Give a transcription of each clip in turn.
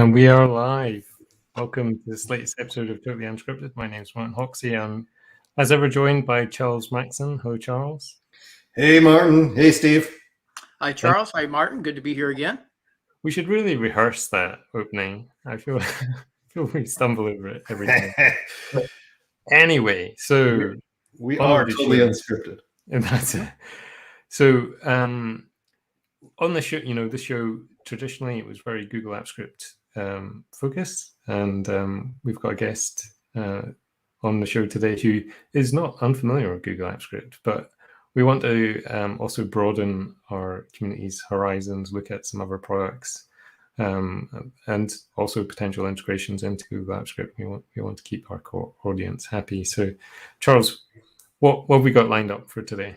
And we are live. Welcome to this latest episode of Totally Unscripted. My name is Martin Hoxie. I'm, as ever, joined by Charles Maxon. Hello, Charles. Hey, Martin. Hey, Steve. Hi, Charles. Hi, Martin. Good to be here again. We should really rehearse that opening. I feel we stumble over it every time. Anyway, so we are totally unscripted. And that's it. So on the show, this show traditionally it was very Google Apps Script focused, and we've got a guest on the show today who is not unfamiliar with Google Apps Script, but we want to also broaden our community's horizons, look at some other products, and also potential integrations into Google Apps Script. We want to keep our core audience happy. So, Charles, what have we got lined up for today?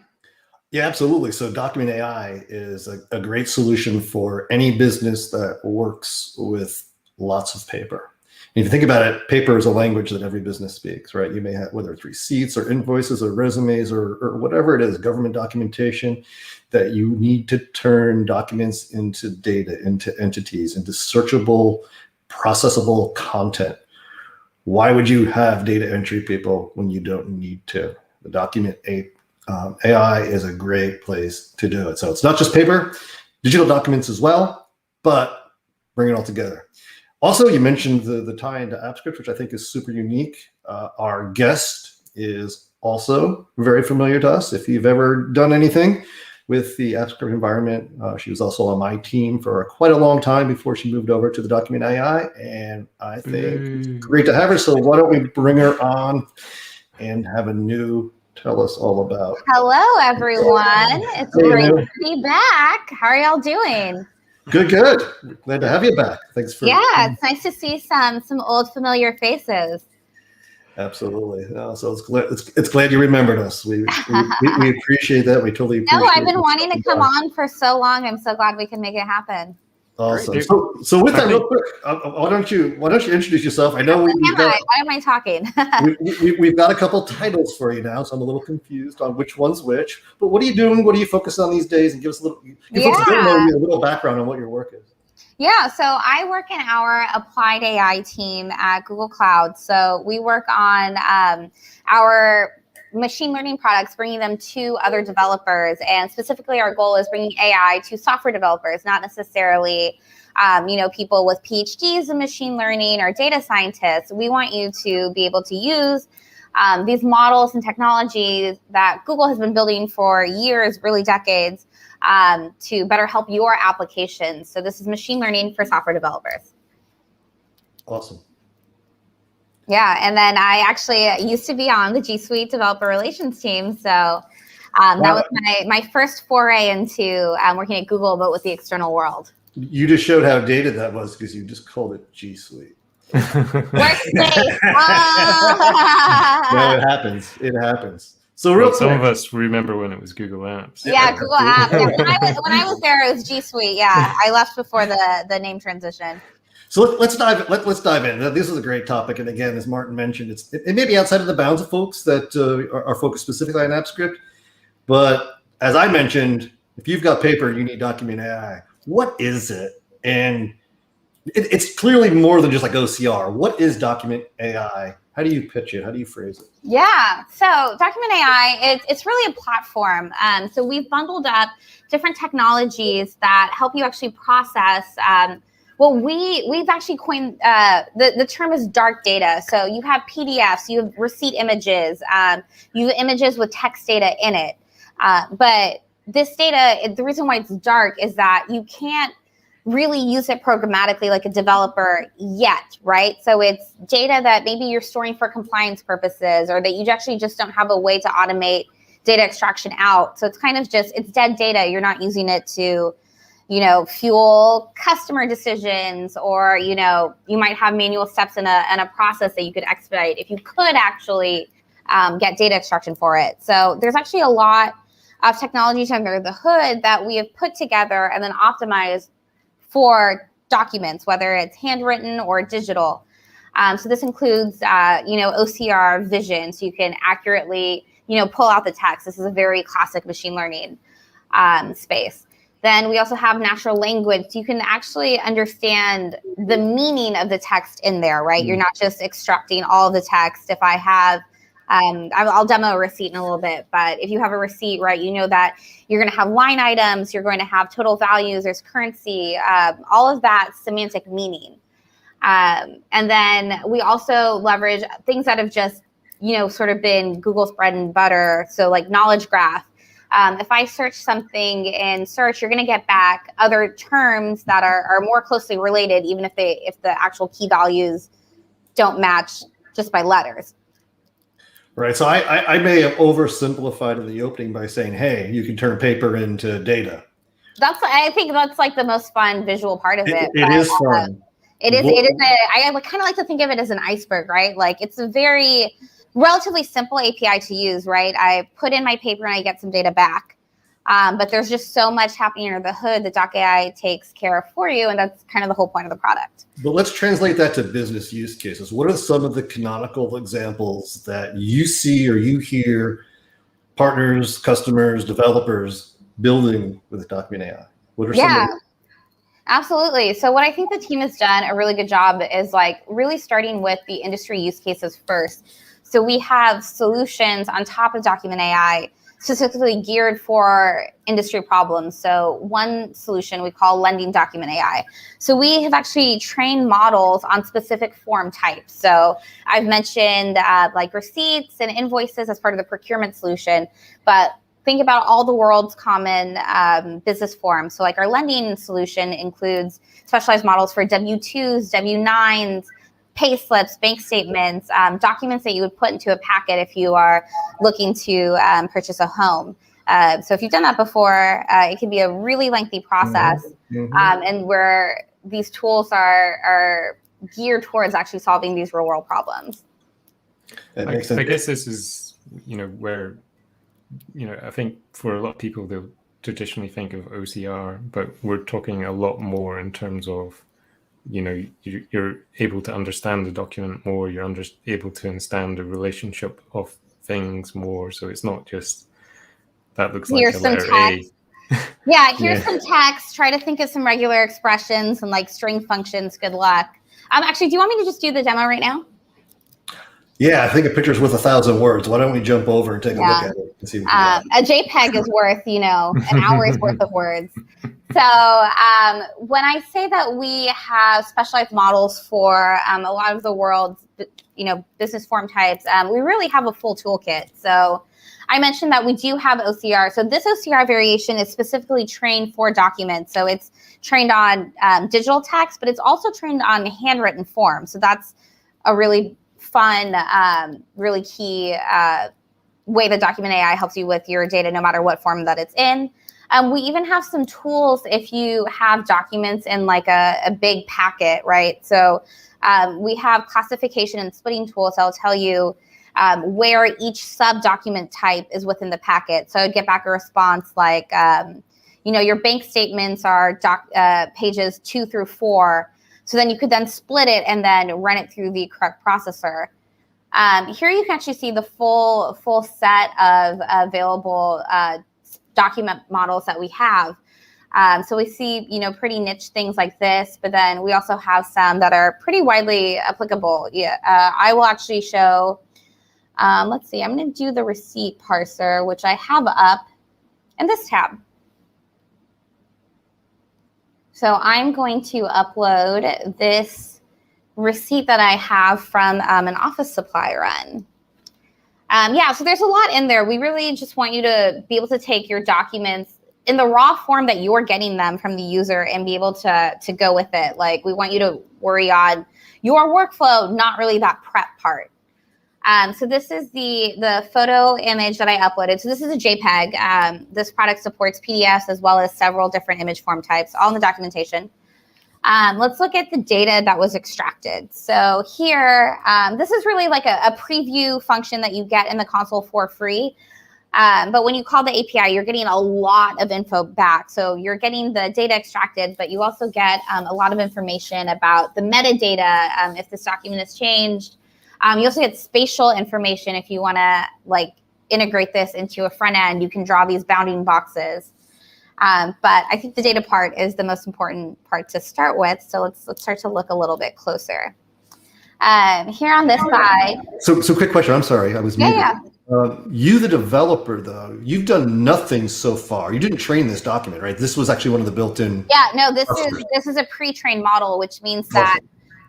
Yeah, absolutely. So Document AI is a great solution for any business that works with lots of paper. And if you think about it, paper is a language that every business speaks, right? You may have, whether it's receipts or invoices or resumes or whatever it is, government documentation, that you need to turn documents into data, into entities, into searchable, processable content. Why would you have data entry people when you don't need to? The Document AI is a great place to do it. So it's not just paper, digital documents as well, but bring it all together. Also, you mentioned the tie into AppScript, which I think is super unique. Our guest is also very familiar to us. If you've ever done anything with the AppScript environment, she was also on my team for quite a long time before she moved over to the Document AI, and I think it's great to have her. So why don't we bring her on and have Anu tell us all about. Hello, everyone. It's great to be back. How are y'all doing? Good. Glad to have you back. Thanks for. Yeah, it's nice to see some old familiar faces. Absolutely. So it's glad you remembered us. We appreciate that. We totally appreciate it. No, I've been wanting to come on for so long. I'm so glad we can make it happen. Awesome. So with that, real quick, why don't you introduce yourself? I know why am I talking? we've got a couple titles for you now, so I'm a little confused on which one's which. But what are you doing? What are you focused on these days? And give us a little background on what your work is. Yeah, so I work in our applied AI team at Google Cloud. So we work on our machine learning products, bringing them to other developers. And specifically, our goal is bringing AI to software developers, not necessarily, people with PhDs in machine learning or data scientists. We want you to be able to use these models and technologies that Google has been building for years, really decades, to better help your applications. So this is machine learning for software developers. Awesome. Yeah, and then I actually used to be on the G Suite developer relations team. So that was my first foray into working at Google, but with the external world. You just showed how dated that was because you just called it G Suite. Workspace. No, it happens. So some of us remember when it was Google Apps. Yeah, Google Apps. Yeah, when I was there, it was G Suite. Yeah, I left before the name transition. So let's dive in. This is a great topic, and again, as Martin mentioned, it may be outside of the bounds of folks that are focused specifically on AppScript. But as I mentioned, if you've got paper, you need Document AI. What is it? And it's clearly more than just like OCR. What is Document AI? How do you pitch it? How do you phrase it? Yeah, so Document AI, it's really a platform. So we've bundled up different technologies that help you actually process. Well, we've actually coined the term is dark data. So you have PDFs, you have receipt images, you have images with text data in it. But this data, the reason why it's dark is that you can't really use it programmatically like a developer yet, right? So it's data that maybe you're storing for compliance purposes, or that you actually just don't have a way to automate data extraction out. So it's kind of it's dead data. You're not using it to fuel customer decisions, or, you might have manual steps in a process that you could expedite if you could actually get data extraction for it. So there's actually a lot of technologies under the hood that we have put together and then optimized for documents, whether it's handwritten or digital. So this includes, OCR vision, so you can accurately, pull out the text. This is a very classic machine learning space. Then we also have natural language. So you can actually understand the meaning of the text in there, right? You're not just extracting all the text. If I have, I'll demo a receipt in a little bit, but if you have a receipt, right, you know that you're going to have line items, you're going to have total values, there's currency, all of that semantic meaning. And then we also leverage things that have just, sort of been Google's bread and butter. So like knowledge graph. If I search something in search, you're going to get back other terms that are more closely related, even if the actual key values don't match just by letters. Right. So I may have oversimplified in the opening by saying, hey, you can turn paper into data. I think that's like the most fun visual part of it. It is fun. It is. I kind of like to think of it as an iceberg, right? Like it's a very relatively simple API to use, right? I put in my paper and I get some data back. But there's just so much happening under the hood that Doc AI takes care of for you. And that's kind of the whole point of the product. But let's translate that to business use cases. What are some of the canonical examples that you see or you hear partners, customers, developers building with Document AI? What are some of them? Absolutely. So what I think the team has done a really good job is like really starting with the industry use cases first. So we have solutions on top of Document AI specifically geared for industry problems. So one solution we call Lending Document AI. So we have actually trained models on specific form types. So I've mentioned like receipts and invoices as part of the procurement solution, but think about all the world's common business forms. So like our lending solution includes specialized models for W-2s, W-9s, pay slips, bank statements, documents that you would put into a packet if you are looking to purchase a home. So if you've done that before, it can be a really lengthy process. And where these tools are geared towards actually solving these real world problems. That makes sense. I guess this is, where, I think for a lot of people, they'll traditionally think of OCR, but we're talking a lot more in terms of, you're able to understand the document more, you're able to understand the relationship of things more. So it's not just, that looks like a letter A. Yeah, here's some text. Try to think of some regular expressions and like string functions. Good luck. Actually, do you want me to just do the demo right now? Yeah, I think a picture's worth 1,000 words. Why don't we jump over and take a look at it and see what a JPEG is worth, an hour's worth of words. So when I say that we have specialized models for a lot of the world's, business form types, we really have a full toolkit. So I mentioned that we do have OCR. So this OCR variation is specifically trained for documents. So it's trained on digital text, but it's also trained on handwritten form. So that's a really fun, really key way that Document AI helps you with your data, no matter what form that it's in. We even have some tools if you have documents in like a big packet, right? So we have classification and splitting tools that'll tell you where each sub-document type is within the packet. So I'd get back a response like, your bank statements are pages 2 through 4. So then you could then split it and then run it through the correct processor. Here you can actually see the full set of available document models that we have. So we see, pretty niche things like this, but then we also have some that are pretty widely applicable. I will actually show, let's see, I'm going to do the receipt parser, which I have up in this tab. So I'm going to upload this receipt that I have from an office supply run. So there's a lot in there. We really just want you to be able to take your documents in the raw form that you're getting them from the user and be able to go with it. Like we want you to worry on your workflow, not really that prep part. So this is the photo image that I uploaded. So this is a JPEG. This product supports PDFs as well as several different image form types, all in the documentation. Let's look at the data that was extracted. So here, this is really like a preview function that you get in the console for free. But when you call the API, you're getting a lot of info back. So you're getting the data extracted, but you also get a lot of information about the metadata, if this document has changed. You also get spatial information if you want to like integrate this into a front end. You can draw these bounding boxes. But I think the data part is the most important part to start with. So let's start to look a little bit closer. Here on this side. So quick question. I'm sorry, I was muted. Yeah. You, the developer, though, you've done nothing so far. You didn't train this document, right? This was actually one of the built-in. Yeah, no, this is a pre-trained model, which means that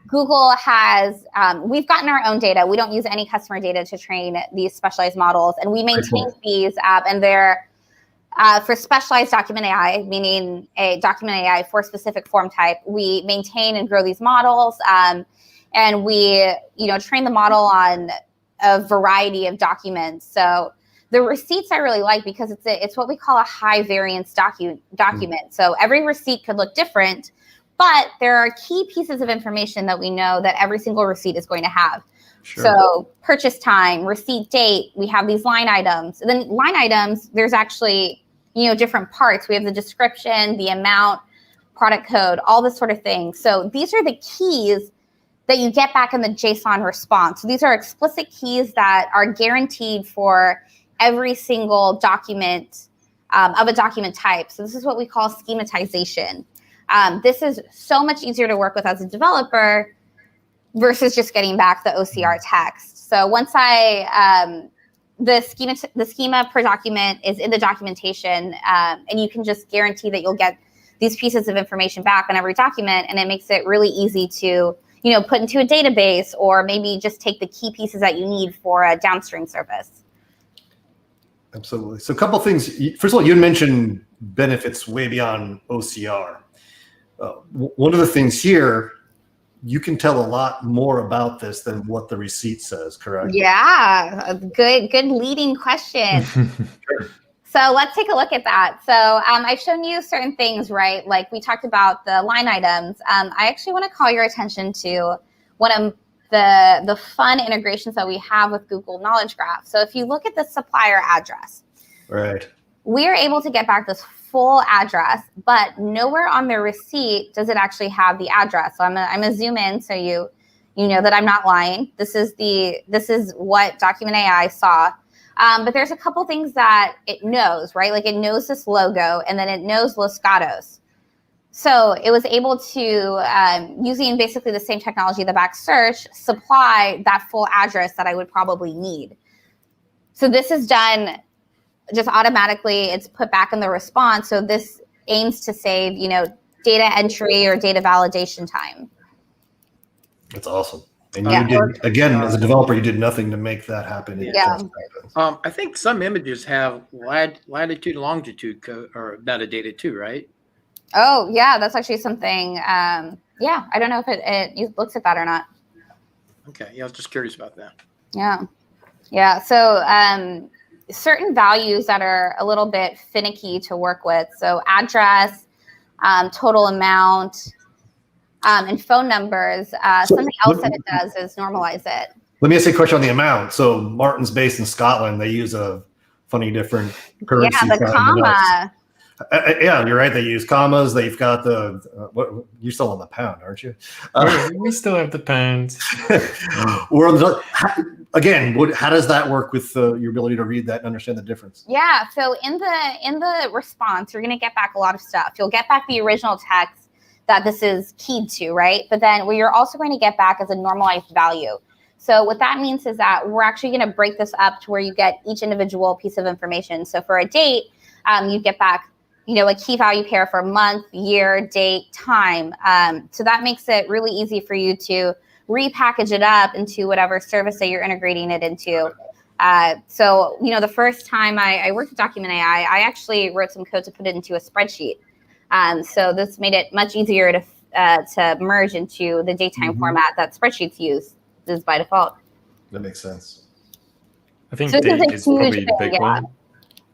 Google has, we've gotten our own data. We don't use any customer data to train these specialized models, and we maintain these, and they're for specialized document AI, meaning a document AI for a specific form type. We maintain and grow these models, and we, train the model on a variety of documents. So the receipts I really like because it's what we call a high variance document. So every receipt could look different, but there are key pieces of information that we know that every single receipt is going to have. Sure. So purchase time, receipt date, we have these line items. And then line items, there's actually, different parts. We have the description, the amount, product code, all this sort of thing. So these are the keys that you get back in the JSON response. So these are explicit keys that are guaranteed for every single document of a document type. So this is what we call schematization. This is so much easier to work with as a developer versus just getting back the OCR text. So once the schema per document is in the documentation, and you can just guarantee that you'll get these pieces of information back on every document, and it makes it really easy to put into a database, or maybe just take the key pieces that you need for a downstream service. Absolutely. So a couple of things. First of all, you mentioned benefits way beyond OCR. One of the things here, you can tell a lot more about this than what the receipt says, correct? Yeah, good leading question. Sure. So let's take a look at that. So I've shown you certain things, right? Like we talked about the line items. I actually want to call your attention to one of the fun integrations that we have with Google Knowledge Graph. So if you look at the supplier address, right, we are able to get back this full address, but nowhere on their receipt does it actually have the address. So I'm gonna zoom in so you know that I'm not lying. This is what Document AI saw. But there's a couple things that it knows, right? Like it knows this logo, and then it knows Los Gatos. So it was able to, using basically the same technology, the back search, supply that full address that I would probably need. So this is done just automatically. It's put back in the response. So this aims to save, data entry or data validation time. That's awesome. And you did, again, as a developer, you did nothing to make that happen. Yeah. I think some images have latitude and longitude or metadata too, right? Oh, yeah, that's actually something. Yeah, I don't know if it looks at that or not. Okay, yeah, I was just curious about that. Yeah. So certain values that are a little bit finicky to work with. So address, total amount, and phone numbers. Something else that it does is normalize it. Let me ask you a question on the amount. So Martin's based in Scotland. They use a funny different currency. Yeah, the comma. Yeah, you're right. They use commas. They've got the you're still on the pound, aren't you? We still have the pound. Again, how does that work with your ability to read that and understand the difference? Yeah. So in the response, you're going to get back a lot of stuff. You'll get back the original text that this is keyed to, right? But then what you're also going to get back is a normalized value. So what that means is that we're actually going to break this up to where you get each individual piece of information. So for a date, you get back, a key value pair for month, year, date, time. So that makes it really easy for you to repackage it up into whatever service that you're integrating it into. So, the first time I worked with Document AI, I actually wrote some code to put it into a spreadsheet. So this made it much easier to merge into the datetime format that spreadsheets use by default. That makes sense. I think date is probably the big one.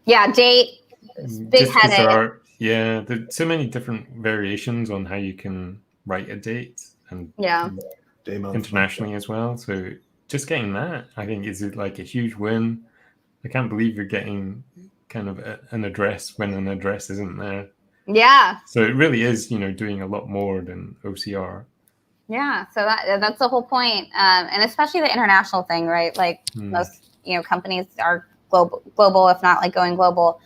Yeah, date, big headache. There's so many different variations on how you can write a date, and internationally as well. So just getting that, I think, is like a huge win. I can't believe you're getting kind of an address when an address isn't there. Yeah. So it really is, doing a lot more than OCR. Yeah. So that's the whole point. And especially the international thing, right? Like most, companies are global, if not like going global.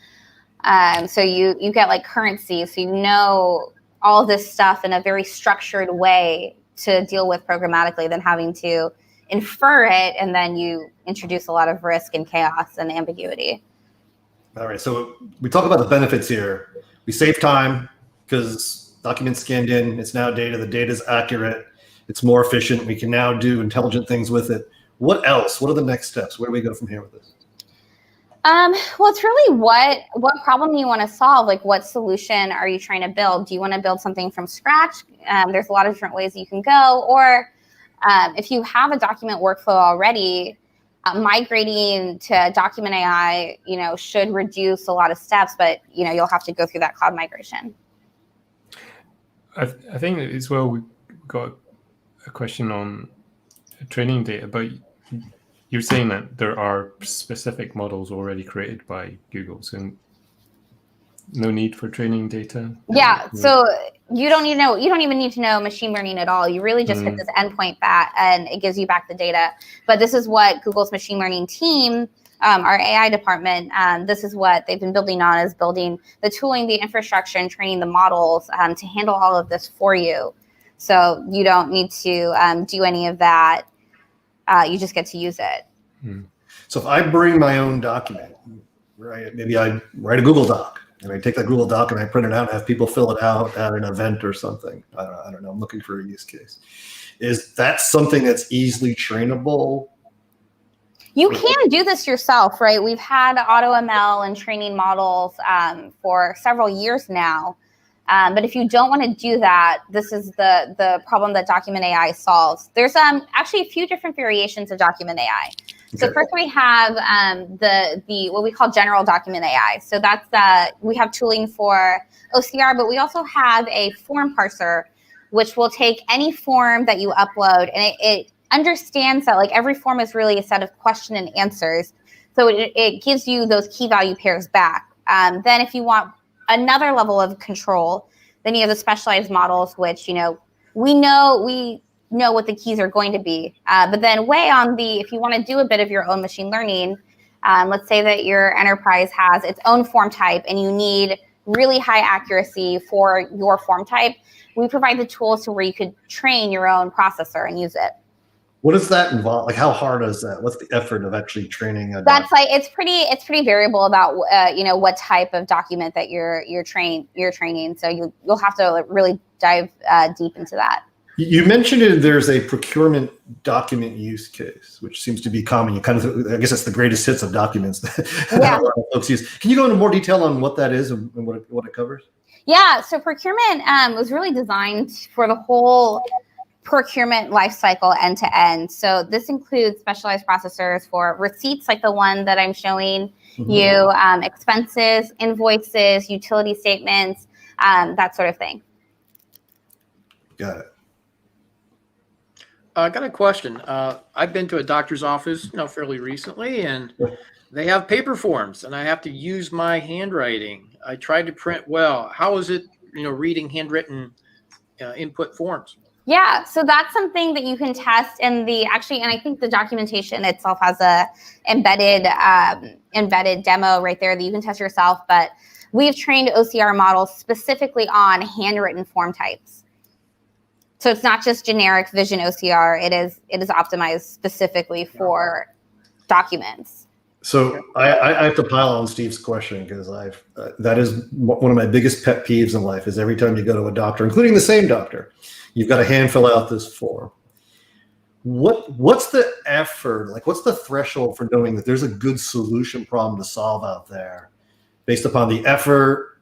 So you get like currency, so you know all this stuff in a very structured way to deal with programmatically than having to infer it, and then you introduce a lot of risk and chaos and ambiguity. All right, so we talk about the benefits here. We save time because documents scanned in, it's now data, the data is accurate, it's more efficient, we can now do intelligent things with it. What else? What are the next steps? Where do we go from here with this? Well, it's really what problem you want to solve. Like, what solution are you trying to build? Do you want to build something from scratch? There's a lot of different ways you can go. Or if you have a document workflow already, migrating to Document AI, should reduce a lot of steps, but you'll have to go through that cloud migration. I think that as well, we've got a question on training data, but you're saying that there are specific models already created by Google, so no need for training data? Yeah, so you don't even need to know machine learning at all. You really just hit this endpoint bat and it gives you back the data. But this is what Google's machine learning team, our AI department, this is what they've been building on, is building the tooling, the infrastructure, and training the models to handle all of this for you. So you don't need to do any of that. You just get to use it. So if I bring my own document, right? Maybe I write a Google Doc and I take that Google Doc and I print it out and have people fill it out at an event or something. I don't know. I'm looking for a use case. Is that something that's easily trainable? You can do this yourself, right? We've had AutoML and training models for several years now. But if you don't want to do that, this is the problem that Document AI solves. There's actually a few different variations of Document AI. So Okay. first we have the what we call general Document AI. So that's we have tooling for OCR, but we also have a form parser, which will take any form that you upload, and it understands that like every form is really a set of question and answers. So it gives you those key value pairs back. Then if you want another level of control, then you have the specialized models, which we know what the keys are going to be. But then if you want to do a bit of your own machine learning, let's say that your enterprise has its own form type and you need really high accuracy for your form type, we provide the tools to where you could train your own processor and use it. What does that involve? Like, how hard is that? What's the effort of actually training a That's like it's pretty variable about what type of document that you're training. So you'll have to really dive deep into that. You mentioned it. There's a procurement document use case, which seems to be common. I guess that's the greatest hits of documents that a lot of folks use. Can you go into more detail on what that is and what it covers? Yeah. So procurement was really designed for the whole procurement lifecycle end to end. So this includes specialized processors for receipts, like the one that I'm showing you, expenses, invoices, utility statements, that sort of thing. Got it. I got a question. I've been to a doctor's office, fairly recently, and they have paper forms, and I have to use my handwriting. I tried to print well. How is it, reading handwritten input forms? Yeah, so that's something that you can test in and I think the documentation itself has a embedded demo right there that you can test yourself. But we've trained OCR models specifically on handwritten form types. So it's not just generic vision OCR. It is optimized specifically for documents. So I have to pile on Steve's question because that is one of my biggest pet peeves in life is every time you go to a doctor, including the same doctor, you've got to hand fill out this form. What's the effort? Like, what's the threshold for knowing that there's a good solution problem to solve out there based upon the effort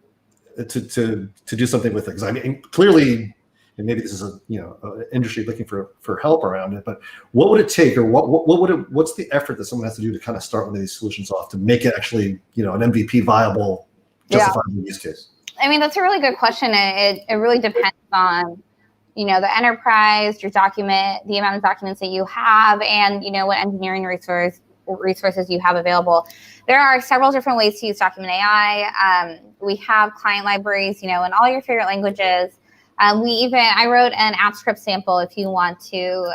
to do something with it? Because I mean, clearly, and maybe this is an industry looking for help around it, but what would it take, or what's the effort that someone has to do to kind of start one of these solutions off to make it actually, an MVP viable, justifiable use case? I mean, that's a really good question. It really depends on, the enterprise, your document, the amount of documents that you have, and, what engineering resources you have available. There are several different ways to use Document AI. We have client libraries, in all your favorite languages. I wrote an app script sample if you want to,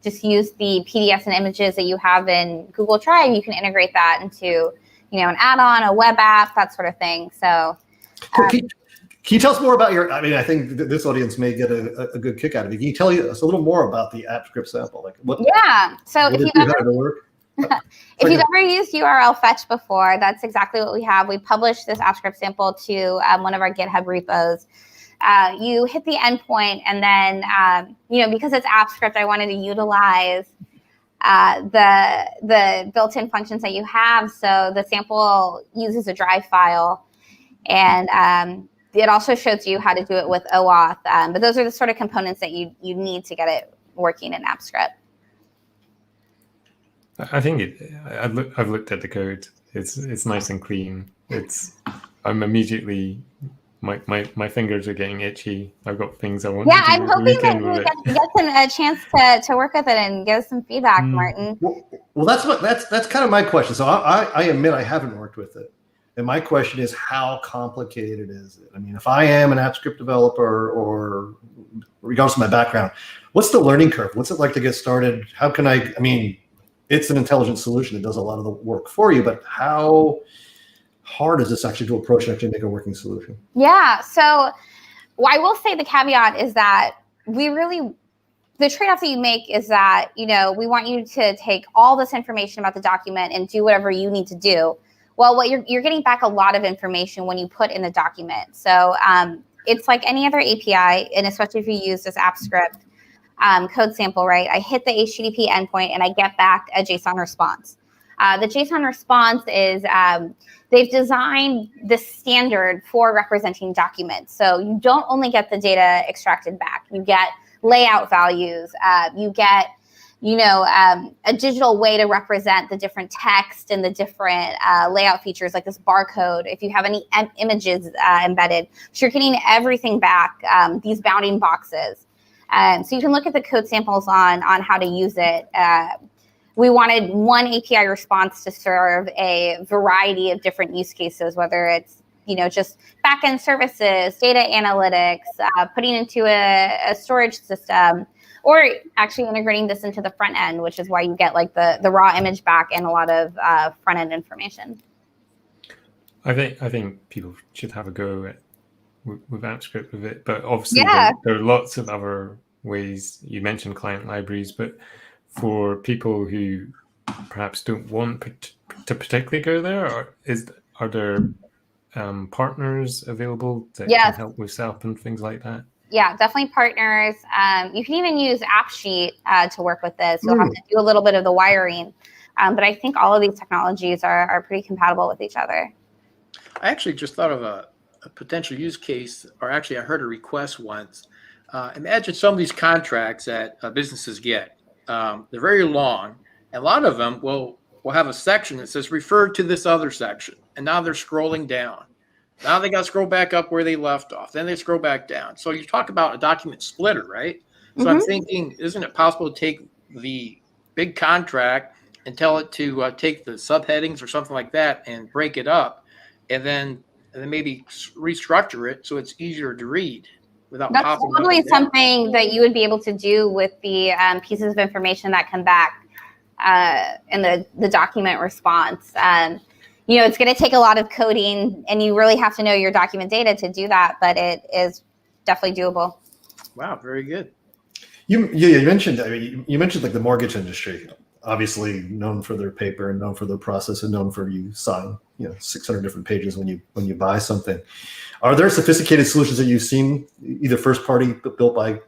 just use the PDFs and images that you have in Google Drive. You can integrate that into an add-on, a web app, that sort of thing. So. Can you tell us more about your? I mean, I think this audience may get a good kick out of it. Can you tell us a little more about the app script sample? Like what? Yeah. So if you've ever used URL fetch before, that's exactly what we have. We published this app script sample to one of our GitHub repos. You hit the endpoint, and then because it's app script, I wanted to utilize the built-in functions that you have. So the sample uses a drive file, and it also shows you how to do it with OAuth. But those are the sort of components that you need to get it working in app script. I think I've looked at the code. It's nice and clean. I'm immediately my fingers are getting itchy. I've got things I want to do. I'm hoping that you get a chance to work with it and give us some feedback, Martin. Well, that's kind of my question. So I admit I haven't worked with it. And my question is, how complicated is it? I mean, if I am an app script developer, or regardless of my background, what's the learning curve? What's it like to get started? How can I mean, it's an intelligent solution. It does a lot of the work for you, but how hard is this actually to approach and actually make a working solution? Yeah. So I will say the caveat is that the trade-off that you make is that, we want you to take all this information about the document and do whatever you need to do. Well, what you're getting back a lot of information when you put in the document. So it's like any other API, and especially if you use this app script code sample, right? I hit the HTTP endpoint and I get back a JSON response. The JSON response is they've designed the standard for representing documents. So you don't only get the data extracted back. You get layout values. You get a digital way to represent the different text and the different layout features, like this barcode, if you have any images embedded. So you're getting everything back, these bounding boxes. So you can look at the code samples on how to use it. We wanted one API response to serve a variety of different use cases, whether it's just backend services, data analytics, putting into a storage system, or actually integrating this into the front end, which is why you get like the raw image back and a lot of front end information. I think people should have a go with AppScript with it, but obviously there are lots of other ways. You mentioned client libraries, but for people who perhaps don't want to particularly go there, are there partners available that can help with setup and things like that? Yeah, definitely partners. You can even use AppSheet to work with this. You'll have to do a little bit of the wiring. But I think all of these technologies are pretty compatible with each other. I actually just thought of a potential use case, or actually I heard a request once. Imagine some of these contracts that businesses get. They're very long. And a lot of them will have a section that says refer to this other section. And now they're scrolling down. Now they got to scroll back up where they left off. Then they scroll back down. So you talk about a document splitter, right? So I'm thinking, isn't it possible to take the big contract and tell it to take the subheadings or something like that and break it up, and then maybe restructure it so it's easier to read without That's popping up probably and down. something that you would be able to do with the pieces of information that come back in the document response. It's going to take a lot of coding, and you really have to know your document data to do that, but it is definitely doable. Wow, very good. You mentioned like the mortgage industry, obviously known for their paper and known for their process and known for you sign 600 different pages when you buy something. Are there sophisticated solutions that you've seen, either first party built by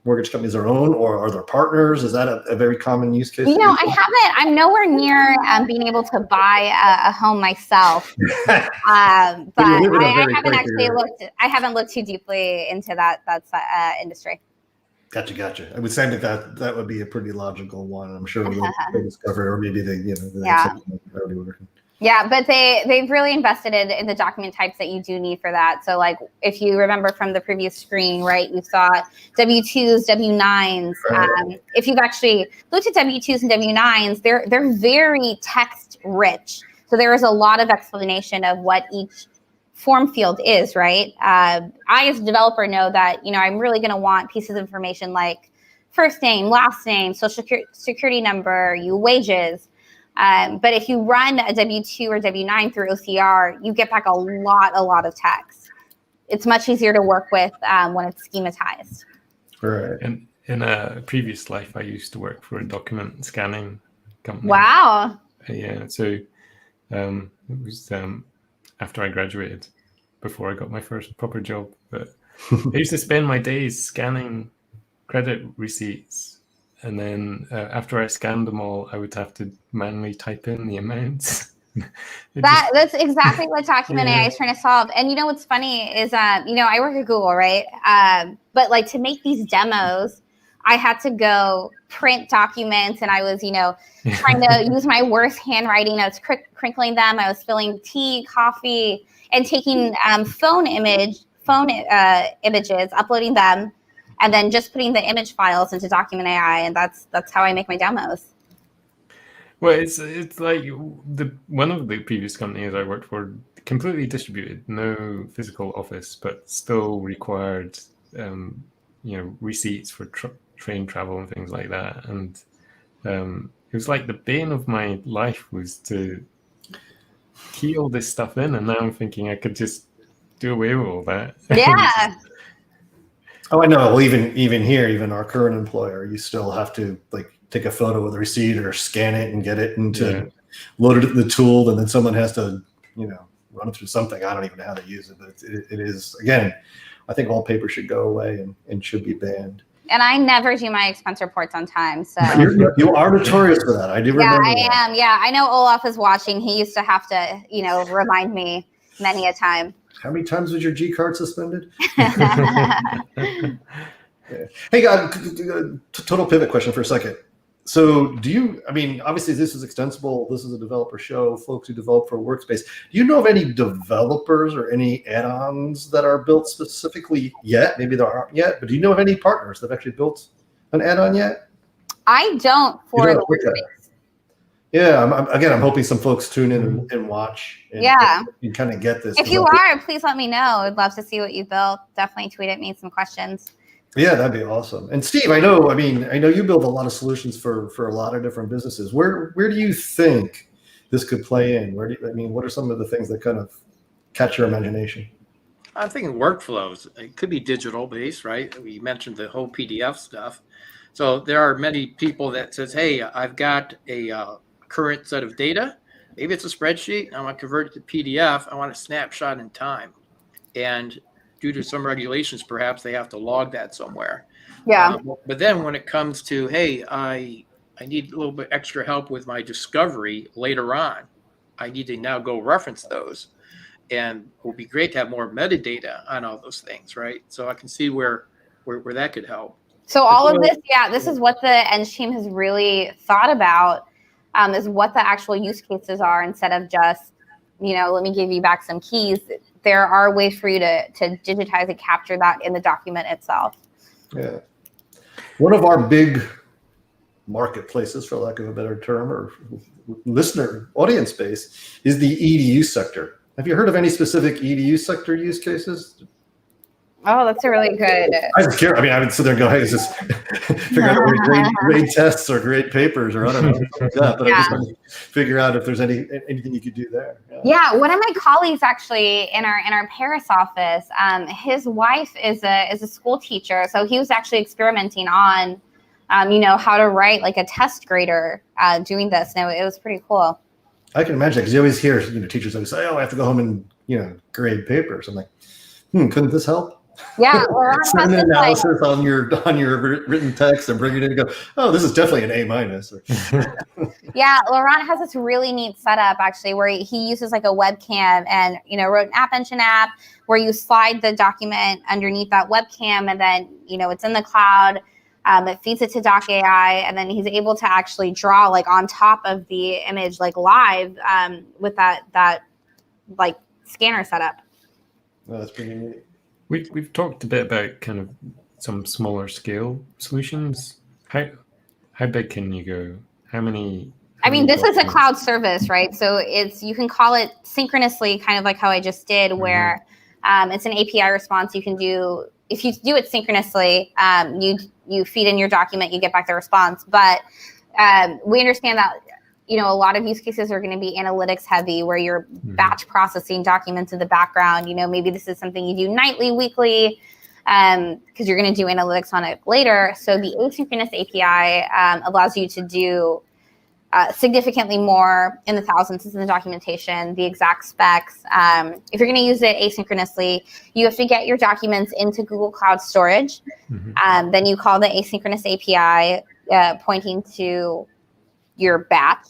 mortgage companies their own, or are there partners? Is that a very common use case? I haven't. I'm nowhere near being able to buy a home myself, but I haven't actually looked. I haven't looked too deeply into that industry. Gotcha. I would say that would be a pretty logical one. I'm sure they discovered, or maybe they already working. Yeah, but they've really invested in the document types that you do need for that. So like if you remember from the previous screen, right, you saw W-2s, W-9s. Right. If you've actually looked at W-2s and W-9s, they're very text rich. So there is a lot of explanation of what each form field is, right? I, as a developer, know that, I'm really going to want pieces of information like first name, last name, social security number, wages. But if you run a W-2 or W-9 through OCR, you get back a lot of text. It's much easier to work with when it's schematized. Right. And in a previous life, I used to work for a document scanning company. Wow. Yeah, so it was after I graduated, before I got my first proper job. But I used to spend my days scanning credit receipts, and then after I scanned them all, I would have to manually type in the amounts. That's exactly what Document AI is trying to solve. And you know what's funny is, I work at Google, right? But like to make these demos, I had to go print documents, and I was, trying to use my worst handwriting. I was crinkling them. I was filling tea, coffee, and taking phone images, uploading them, and then just putting the image files into Document AI. And that's how I make my demos. Well, it's like one of the previous companies I worked for, completely distributed, no physical office, but still required, receipts for train travel and things like that. And it was like the bane of my life was to key all this stuff in, and now I'm thinking I could just do away with all that. Yeah. Oh, I know. Well, even here, even our current employer, you still have to take a photo of the receipt or scan it and get it into load it in the tool, and then someone has to, run it through something. I don't even know how to use it, but it is, again, I think all paper should go away and should be banned. And I never do my expense reports on time. So you are notorious for that. I do remember. Yeah, I am. Yeah, I know Olaf is watching. He used to have to, remind me many a time. How many times was your G card suspended? Yeah. Hey, total pivot question for a second. So obviously this is extensible. This is a developer show, folks who develop for a workspace. Do you know of any developers or any add-ons that are built specifically yet? Maybe there aren't yet, but do you know of any partners that have actually built an add-on yet? I don't for the workspace. Yeah, I'm hoping some folks tune in and watch. And you kind of get this. If you are, please let me know. I'd love to see what you built. Definitely tweet at me some questions. Yeah, that'd be awesome. And Steve, I know you build a lot of solutions for a lot of different businesses. Where do you think this could play in? What are some of the things that kind of catch your imagination? I'm thinking workflows. It could be digital based, right? We mentioned the whole PDF stuff. So there are many people that says, hey, I've got a current set of data. Maybe it's a spreadsheet. I want to convert it to PDF. I want a snapshot in time. And due to some regulations, perhaps they have to log that somewhere. Yeah. But then when it comes to, hey, I need a little bit extra help with my discovery later on, I need to now go reference those. And it would be great to have more metadata on all those things, right? So I can see where that could help. So all of this, this is what the Eng team has really thought about, is what the actual use cases are, instead of just, let me give you back some keys. There are ways for you to digitize and capture that in the document itself. Yeah. One of our big marketplaces, for lack of a better term, or listener audience base, is the EDU sector. Have you heard of any specific EDU sector use cases? Oh, that's a really good. I was curious. I would sit there and go, hey, is this figure out grade tests or grade papers or I don't know, like that. But I just want to figure out if there's anything you could do there. Yeah, one of my colleagues actually in our Paris office, his wife is a school teacher, so he was actually experimenting on, how to write like a test grader doing this. And it was pretty cool. I can imagine, because you always hear teachers always say, oh, I have to go home and grade papers. I'm like, couldn't this help? Yeah, send an analysis on your written text and bring it in and go, oh, this is definitely an A-. Yeah, Laurent has this really neat setup actually, where he uses like a webcam and wrote an App Engine app where you slide the document underneath that webcam, and then it's in the cloud. It feeds it to Doc AI, and then he's able to actually draw like on top of the image, like live, with that like scanner setup. Oh, that's pretty neat. We've talked a bit about kind of some smaller scale solutions. How big can you go? How many? This is a cloud service, right? So you can call it synchronously, kind of like how I just did, where it's an API response. You can do, if you do it synchronously, you feed in your document, you get back the response. But we understand that a lot of use cases are going to be analytics heavy, where you're batch processing documents in the background. Maybe this is something you do nightly, weekly, because you're going to do analytics on it later. So the asynchronous API allows you to do significantly more in the thousands in the documentation, the exact specs. If you're going to use it asynchronously, you have to get your documents into Google Cloud Storage. Then you call the asynchronous API pointing to your batch.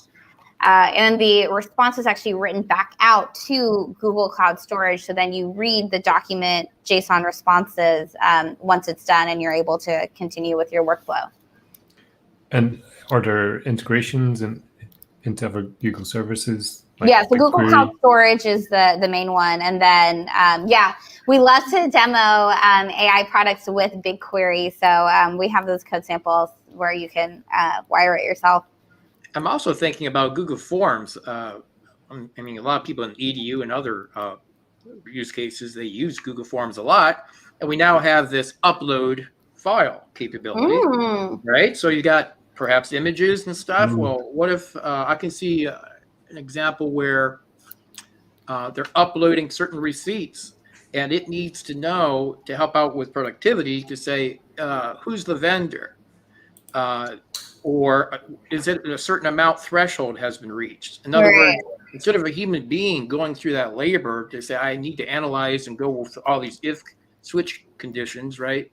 And the response is actually written back out to Google Cloud Storage. So then you read the document JSON responses once it's done, and you're able to continue with your workflow. And are there integrations into other Google services? Yeah, so Google Cloud Storage is the main one. And then, we love to demo AI products with BigQuery. So we have those code samples where you can wire it yourself. I'm also thinking about Google Forms. I mean, a lot of people in EDU and other use cases, they use Google Forms a lot. And we now have this upload file capability, right? So you got perhaps images and stuff. Well, what if I can see an example where they're uploading certain receipts, and it needs to know, to help out with productivity, to say, who's the vendor? Or is it a certain amount threshold has been reached? In other words, instead of a human being going through that labor to say, I need to analyze and go with all these if switch conditions, right?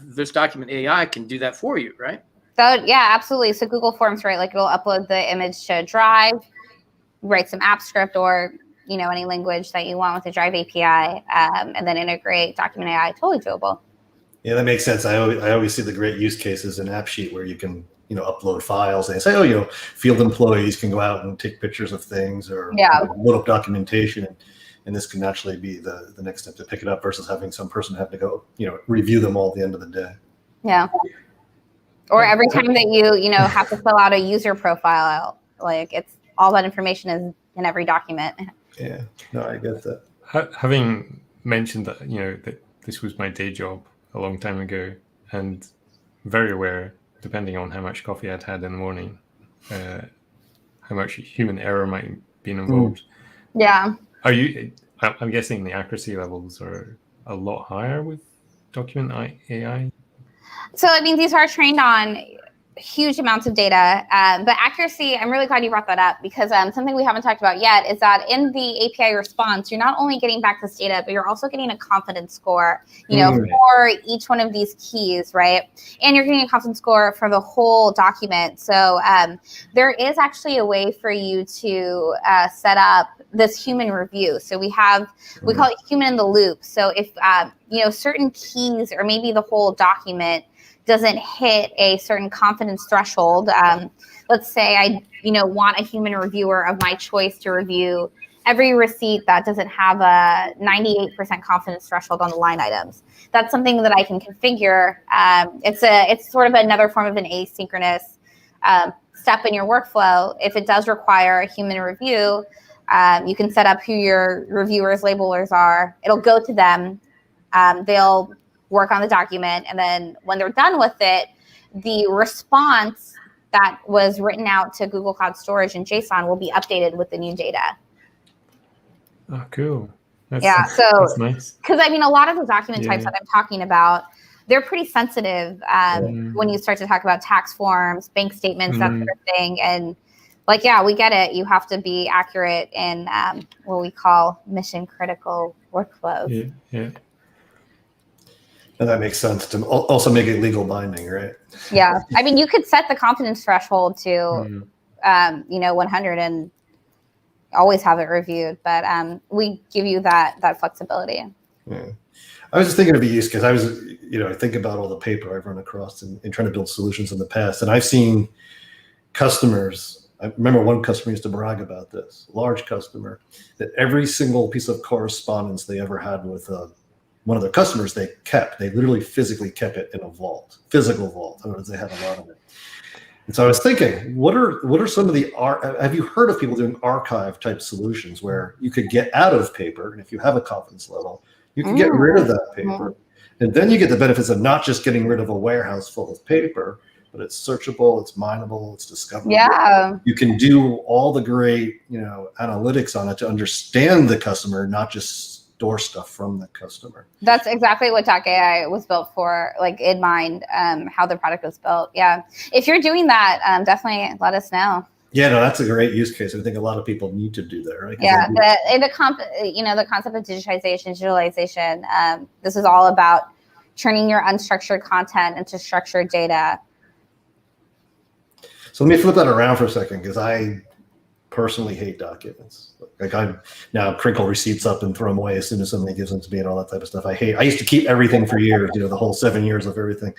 This document AI can do that for you, right? So yeah, absolutely. So Google Forms, right? Like it'll upload the image to Drive, write some app script or any language that you want with the Drive API, and then integrate document AI. Totally doable. Yeah, that makes sense. I always see the great use cases in AppSheet where you can upload files and say, field employees can go out and take pictures of things or load up documentation, and this can actually be the next step to pick it up versus having some person have to go review them all at the end of the day. Yeah. Or every time that you have to fill out a user profile, like it's all that information is in every document. Yeah, no, I get that. Having mentioned that, that this was my day job a long time ago, and very aware, depending on how much coffee I'd had in the morning, how much human error might be involved. Yeah. I'm guessing the accuracy levels are a lot higher with document AI? So, these are trained on huge amounts of data, but accuracy, I'm really glad you brought that up, because something we haven't talked about yet is that in the API response, you're not only getting back this data, but you're also getting a confidence score, for each one of these keys, right? And you're getting a confidence score for the whole document. So there is actually a way for you to set up this human review. So we call it human in the loop. So if, certain keys or maybe the whole document doesn't hit a certain confidence threshold. Let's say I, want a human reviewer of my choice to review every receipt that doesn't have a 98% confidence threshold on the line items. That's something that I can configure. It's sort of another form of an asynchronous step in your workflow. If it does require a human review, you can set up who your reviewers, labelers are. It'll go to them. They'll work on the document, and then when they're done with it, the response that was written out to Google Cloud Storage and JSON will be updated with the new data. Oh, cool. That's nice. Because a lot of the document types that I'm talking about, they're pretty sensitive when you start to talk about tax forms, bank statements, that sort of thing. And we get it. You have to be accurate in what we call mission critical workflows. Yeah. And that makes sense to also make it legal binding, right? Yeah. You could set the confidence threshold to, 100 and always have it reviewed, but we give you that flexibility. Yeah. I was just thinking of a use case. I was, I think about all the paper I've run across in trying to build solutions in the past. And I've seen customers, I remember one customer used to brag about this, large customer, that every single piece of correspondence they ever had with one of their customers, they literally physically kept it in a vault, physical vault. In other words, they had a lot of it. And so I was thinking, what are some of the, have you heard of people doing archive type solutions where you could get out of paper, and if you have a confidence level, you can get rid of that paper. And then you get the benefits of not just getting rid of a warehouse full of paper, but it's searchable, it's mineable, it's discoverable. Yeah. You can do all the great, analytics on it to understand the customer, not just store stuff from the customer. That's exactly what Doc AI was built for, like in mind, how the product was built. Yeah. If you're doing that, definitely let us know. Yeah, no, that's a great use case. I think a lot of people need to do that, right? Yeah, the concept of digitization. This is all about turning your unstructured content into structured data. So let me flip that around for a second, because I personally hate documents. Like, I now crinkle receipts up and throw them away as soon as somebody gives them to me and all that type of stuff. I used to keep everything for years, the whole 7 years of everything.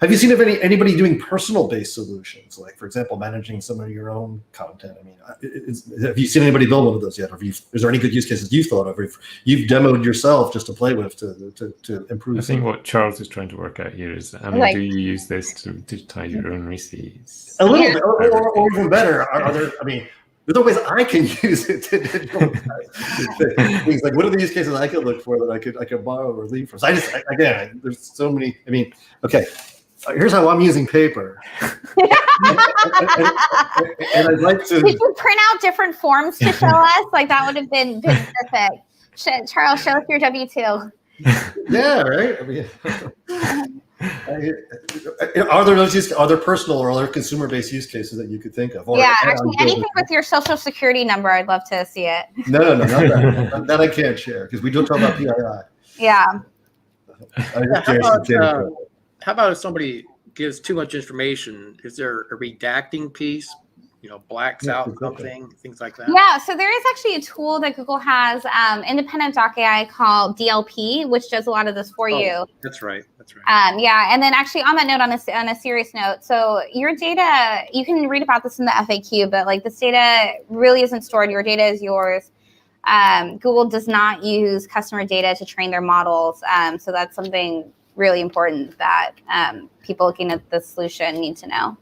Have you seen anybody doing personal-based solutions, like, for example, managing some of your own content? I mean, have you seen anybody build one of those yet? Or is there any good use cases you've thought of? You've demoed yourself just to play with to improve. I think what Charles is trying to work out here is, do you use this to digitize your own receipts? A little bit, or even better, are there? I mean, there are ways I can use it to digitize things. Like, what are the use cases I could look for that I could borrow or leave from? So again, there's so many. I mean, okay. Here's how I'm using paper. and I'd like to. Did you print out different forms to show us? Like, that would have been perfect. Charles, show us your W-2. Yeah, right. I mean, are there personal or other consumer-based use cases that you could think of? Or actually, anything with your social security number, I'd love to see it. No, not that. That I can't share, because we don't talk about PII. Yeah. How about if somebody gives too much information? Is there a redacting piece? Blacks out something, things like that. Yeah, so there is actually a tool that Google has, independent Doc AI, called DLP, which does a lot of this for you. That's right. Yeah, and then actually on that note, on a serious note, so your data, you can read about this in the FAQ, but like, this data really isn't stored. Your data is yours. Google does not use customer data to train their models, so that's something really important that people looking at the solution need to know.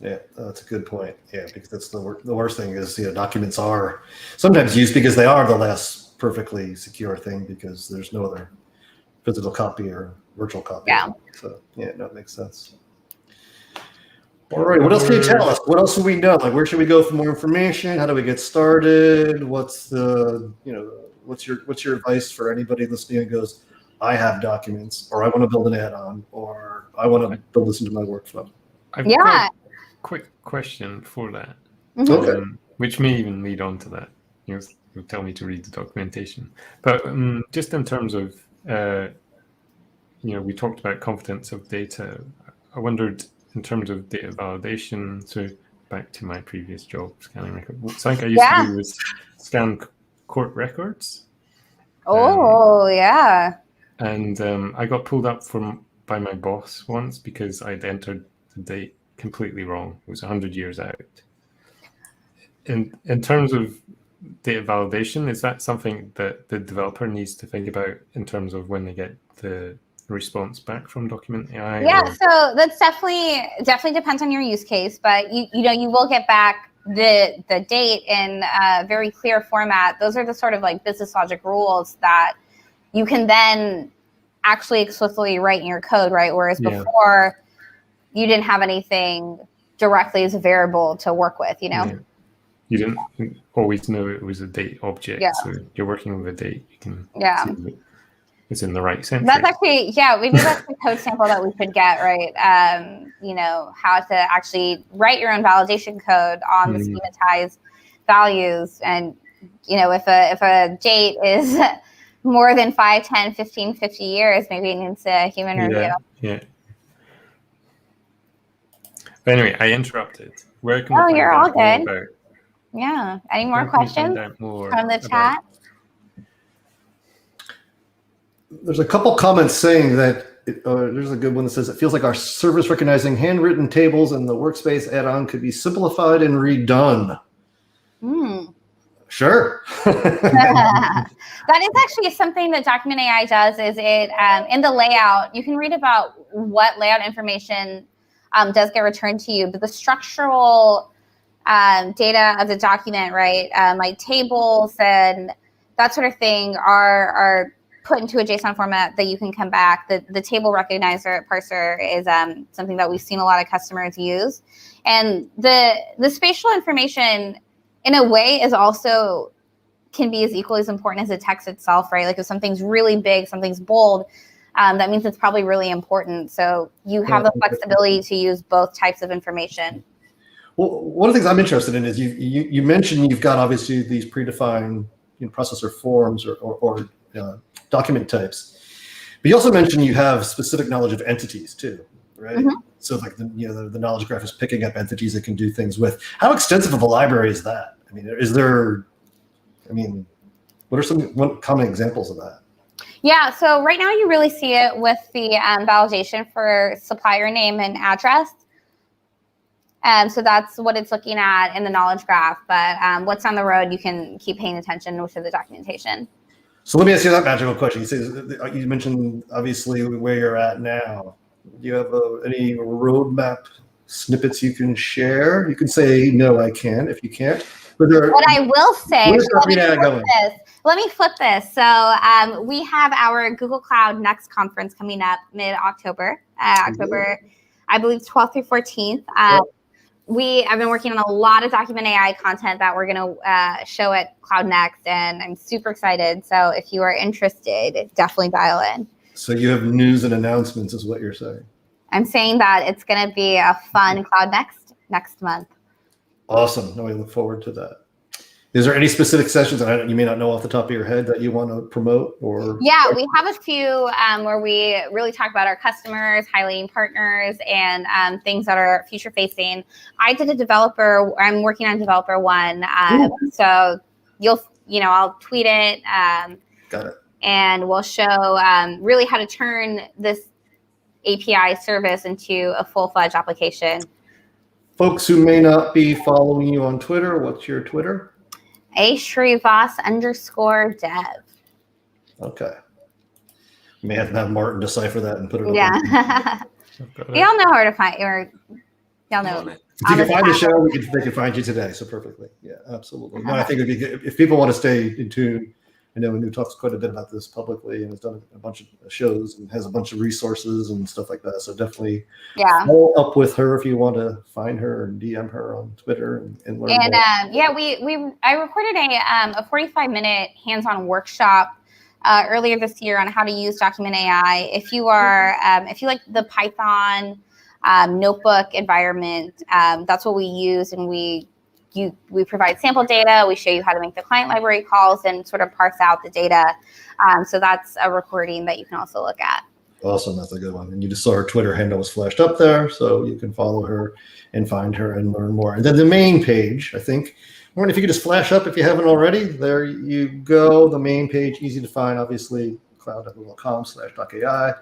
Yeah, that's a good point. Yeah, because that's the worst thing is, documents are sometimes used because they are the last perfectly secure thing, because there's no other physical copy or virtual copy. Yeah. So yeah, no, it makes sense. All right, what else can you tell us? What else do we know? Like, where should we go for more information? How do we get started? What's what's your advice for anybody listening who goes, I have documents, or I want to build an add-on, or I want to build this into my workflow? I've got a quick question for that, Okay. Which may even lead on to that. You'll tell me to read the documentation. But just in terms of, we talked about confidence of data. I wondered, in terms of data validation, so back to my previous job, scanning records. Something I used to do was scan court records. Yeah. And I got pulled up by my boss once because I'd entered the date completely wrong. It was 100 years out. In terms of data validation, is that something that the developer needs to think about in terms of when they get the response back from Document AI? Yeah, so that's definitely depends on your use case, but you will get back the date in a very clear format. Those are the sort of like business logic rules that you can then actually explicitly write in your code, right? Whereas before, you didn't have anything directly as a variable to work with, Yeah. You didn't always know it was a date object. Yeah. So you're working with a date. You can see it's in the right sense. That's actually, maybe that's the code sample that we could get, right? How to actually write your own validation code on the schematized values. And, if a date is more than 5, 10, 15, 50 years, maybe it needs a human review. Yeah. But anyway, I interrupted. Where can we find you're all out more good. about? Yeah. Any more questions from the chat? There's a couple comments saying that there's a good one that says, it feels like our service recognizing handwritten tables and the workspace add-on could be simplified and redone. Sure. That is actually something that Document AI does, is it in the layout, you can read about what layout information does get returned to you, but the structural data of the document, right, like tables and that sort of thing are put into a JSON format that you can come back. The table recognizer parser is something that we've seen a lot of customers use. And the spatial information, in a way, is also can be as equally as important as the text itself, right? Like if something's really big, something's bold, that means it's probably really important. So you have the flexibility to use both types of information. Well, one of the things I'm interested in is you mentioned you've got obviously these predefined processor forms or document types, but you also mentioned you have specific knowledge of entities too, right? Mm-hmm. So like the knowledge graph is picking up entities it can do things with. How extensive of a library is that? I mean, what are some common examples of that? Yeah, so right now you really see it with the validation for supplier name and address. So that's what it's looking at in the knowledge graph. But what's on the road, you can keep paying attention to the documentation. So let me ask you that magical question. You mentioned obviously where you're at now. Do you have any roadmap snippets you can share? You can say, no, I can't, if you can't. But what I will say, let me flip this. So we have our Google Cloud Next conference coming up mid-October, October, I believe 12th through 14th. I've been working on a lot of Document AI content that we're going to show at Cloud Next, and I'm super excited. So if you are interested, definitely dial in. So you have news and announcements is what you're saying. I'm saying that it's going to be a fun Cloud next month. Awesome. No, we look forward to that. Is there any specific sessions that you may not know off the top of your head that you want to promote? Or yeah, we have a few where we really talk about our customers, highlighting partners, and things that are future facing. I'm working on developer one, so I'll tweet it. Got it. And we'll show really how to turn this API service into a full-fledged application. Folks who may not be following you on Twitter, what's your Twitter? @Srivas_dev. Okay. You may have to have Martin decipher that and put it. Yeah. Y'all know where to find, or y'all know. If you can find the show, they can find you today. So perfectly. Yeah, absolutely. No, I think if people want to stay in tune, I know Anu talks quite a bit about this publicly and has done a bunch of shows and has a bunch of resources and stuff like that. So definitely follow up with her if you want to find her and DM her on Twitter and learn more. I recorded a 45-minute hands-on workshop earlier this year on how to use Document AI. If you like the Python notebook environment, that's what we use, and we provide sample data. We show you how to make the client library calls and sort of parse out the data. So that's a recording that you can also look at. Awesome. That's a good one. And you just saw her Twitter handle was flashed up there, so you can follow her and find her and learn more. And then the main page, I think, Warren, if you could just flash up if you haven't already, there you go. The main page, easy to find, obviously, cloud.google.com/doc.ai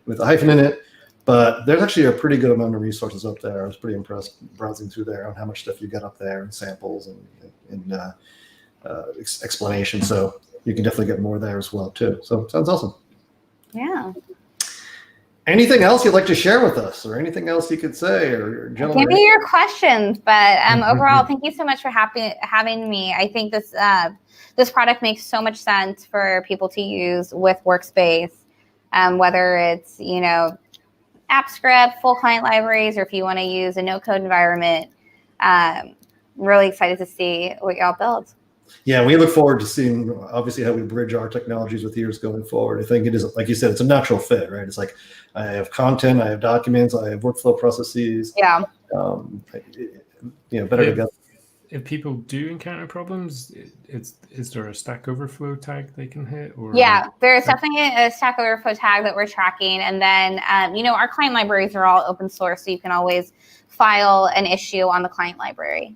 with a hyphen in it. But there's actually a pretty good amount of resources up there. I was pretty impressed browsing through there on how much stuff you got up there and samples and explanation. So you can definitely get more there as well too. So sounds awesome. Yeah. Anything else you'd like to share with us, or anything else you could say, or gentlemen? Give me your questions, but overall, thank you so much for having me. I think this product makes so much sense for people to use with Workspace, whether it's AppScript, full client libraries, or if you want to use a no-code environment. Really excited to see what y'all build. Yeah, we look forward to seeing, obviously, how we bridge our technologies with yours going forward. I think it is, like you said, it's a natural fit, right? It's like I have content, I have documents, I have workflow processes. Yeah. Better together. If people do encounter problems, is there a Stack Overflow tag they can hit? Or yeah, there's definitely a Stack Overflow tag that we're tracking. And then, our client libraries are all open source, so you can always file an issue on the client library.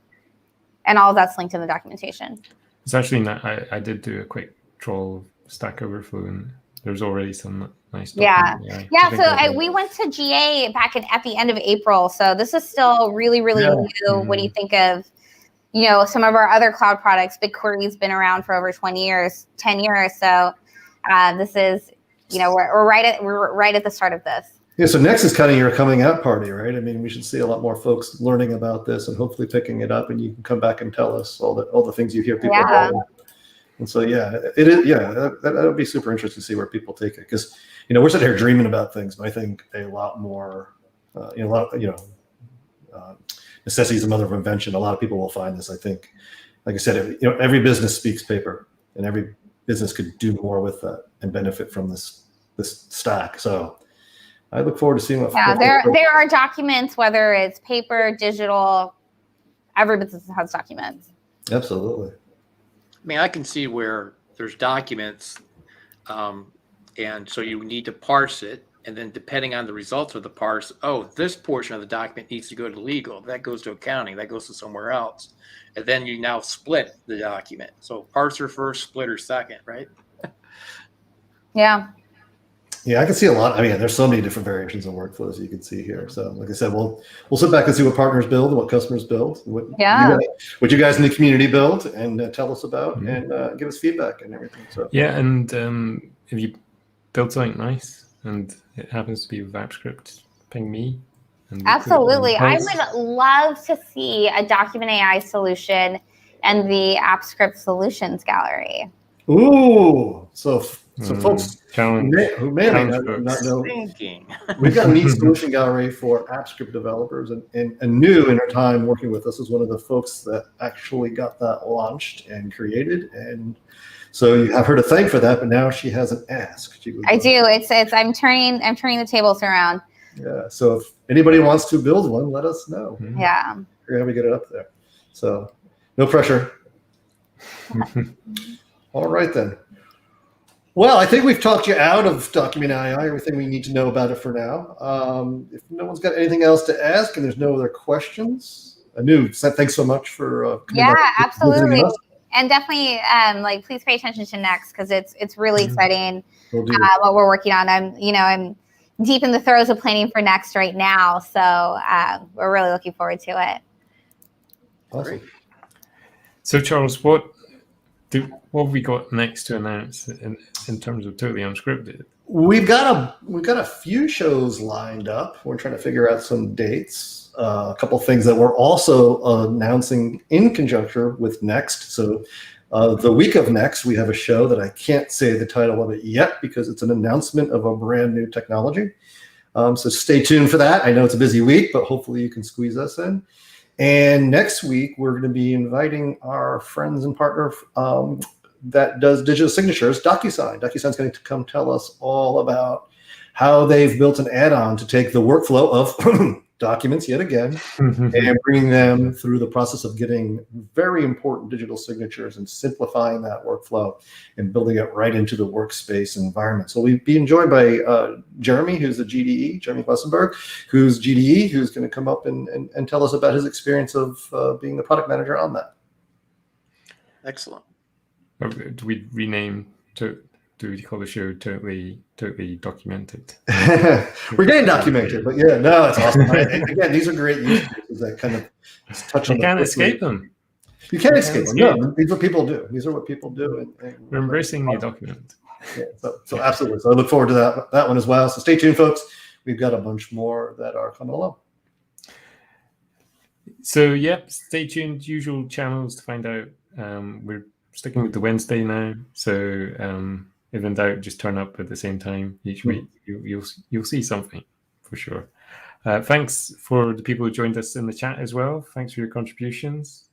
And all of that's linked in the documentation. It's actually, I did do a quick troll of Stack Overflow, and there's already some nice stuff. Yeah. We went to GA back at the end of April. So this is still really, really new when you think of some of our other cloud products. BigQuery's been around for over 10 years. So this is, we're right at the start of this. Yeah, so next is kind of your coming out party, right? I mean, we should see a lot more folks learning about this and hopefully picking it up, and you can come back and tell us all the things you hear people And so, yeah, it is. Yeah, that would be super interesting to see where people take it, because we're sitting here dreaming about things, but I think a lot more, necessity is the mother of invention. A lot of people will find this. I think, like I said, every business speaks paper, and every business could do more with that and benefit from this stack. So I look forward to seeing what. Yeah, there are documents, whether it's paper, digital. Every business has documents. Absolutely. I mean, I can see where there's documents, and so you need to parse it, and then depending on the results of the parse, this portion of the document needs to go to legal, that goes to accounting, that goes to somewhere else, and then you now split the document. So parser first, splitter second, right? Yeah. Yeah, I can see a lot. I mean, there's so many different variations of workflows you can see here. So, like I said, we'll sit back and see what partners build and what customers build, what you guys in the community build, and tell us about, and give us feedback and everything. So yeah, and if you build something nice and it happens to be with AppScript, ping me. Absolutely, I would love to see a Document AI solution and the AppScript Solutions Gallery. Ooh, so folks who may not know, we've got a neat solution gallery for AppScript developers, and Anu, in her time working with us, is one of the folks that actually got that launched and created, and so you have her to thank for that. But now she has an ask. I do. It's I'm turning the tables around. Yeah. So if anybody wants to build one, let us know. Yeah. We're gonna get it up there. So no pressure. All right then. Well, I think we've talked you out of Document AI, everything we need to know about it for now. If no one's got anything else to ask and there's no other questions, Anu, thanks so much for coming back. Absolutely. And definitely, please pay attention to Next, because it's really exciting what we're working on. I'm deep in the throes of planning for Next right now, so we're really looking forward to it. Awesome. So, Charles, what have we got next to announce in terms of Totally Unscripted? We've got a few shows lined up. We're trying to figure out some dates. A couple things that we're also announcing in conjunction with Next. So the week of Next, we have a show that I can't say the title of it yet because it's an announcement of a brand new technology. So stay tuned for that. I know it's a busy week, but hopefully you can squeeze us in. And next week, we're going to be inviting our friends and partner that does digital signatures, DocuSign. DocuSign's going to come tell us all about how they've built an add-on to take the workflow of documents yet again and bringing them through the process of getting very important digital signatures and simplifying that workflow and building it right into the workspace environment. So we'll be enjoyed by Jeremy, who's the GDE, Jeremy Wessenberg, who's GDE, who's going to come up and tell us about his experience of being the product manager on that. Excellent. Mm-hmm. Do we rename do we call the show Totally Documented? We're getting documented, but yeah, no, it's awesome. Again, these are great use cases that kind of touch on. You can't escape them. You can't escape them. No, these are what people do. These are what people do. And we're embracing the document. Yeah, so absolutely. So I look forward to that one as well. So stay tuned, folks. We've got a bunch more that are coming along. So stay tuned. Usual channels to find out. We're sticking with the Wednesday now. So if in doubt, just turn up at the same time each week. You'll see something for sure. Thanks for the people who joined us in the chat as well. Thanks for your contributions.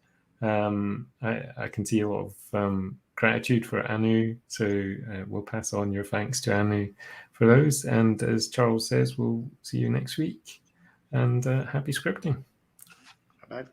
I can see a lot of gratitude for Anu, so we'll pass on your thanks to Anu for those. And as Charles says, we'll see you next week. And happy scripting. Bye.